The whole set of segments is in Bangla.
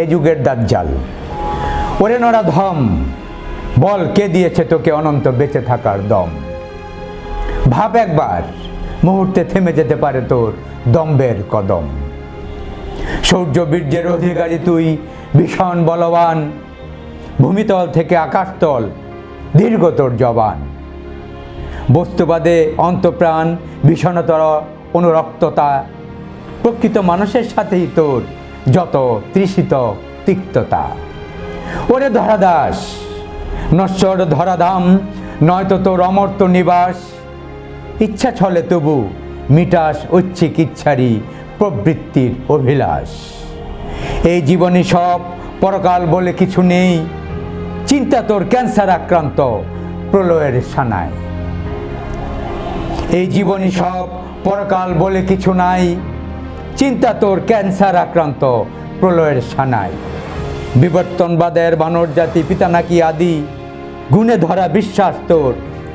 এ যুগের দাজ্জাল। ওরে নরাধম, বল কে দিয়েছে তোকে অনন্ত বেঁচে থাকার দম? ভাব একবার, মুহূর্তে থেমে যেতে পারে তোর দম্বের কদম। শৌর্য বীর্যের অধিকারী তুই, ভীষণ বলবান, ভূমিতল থেকে আকাশতল দীর্ঘ তোর জবান। বস্তুবাদে অন্তপ্রাণ, ভীষণতর অনুরক্ততা, প্রকৃত মানুষের সাথেই তোর যত তৃষিত তিক্ততা। ওরে ধরাদাস, নশ্বর ধরাধাম নয়তো তোর অমর্ত্য নিবাস। ইচ্ছা ছলে তবু মিটাস ঐচ্ছিক ইচ্ছারই প্রবৃত্তির অভিলাষ। এই জীবনে সব, পরকাল বলে কিছু নেই, চিন্তা তোর ক্যান্সার আক্রান্ত প্রলয়ের সানায়। এই জীবনে সব, পরকাল বলে কিছু নাই, চিন্তা তোর ক্যান্সার আক্রান্ত প্রলয়ের সানায়। বিবর্তনবাদের বানর জাতি পিতা নাকি আদি, গুণে ধরা বিশ্বাস তোর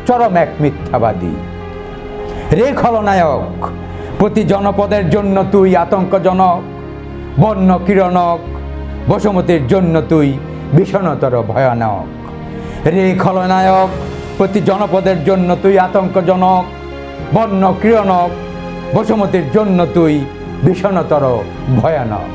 চরম এক মিথ্যাবাদী। রে খলনায়ক, প্রতি জনপদের জন্য তুই আতঙ্কজনক, বন্য কিরণক বসুমতির জন্য তুই ভীষণতর ভয়ানক। রে খলনায়ক, প্রতি জনপদের জন্য তুই আতঙ্কজনক, বন্য কিরণক বসুমতির জন্য তুই ভীষণতর ভয়ানক।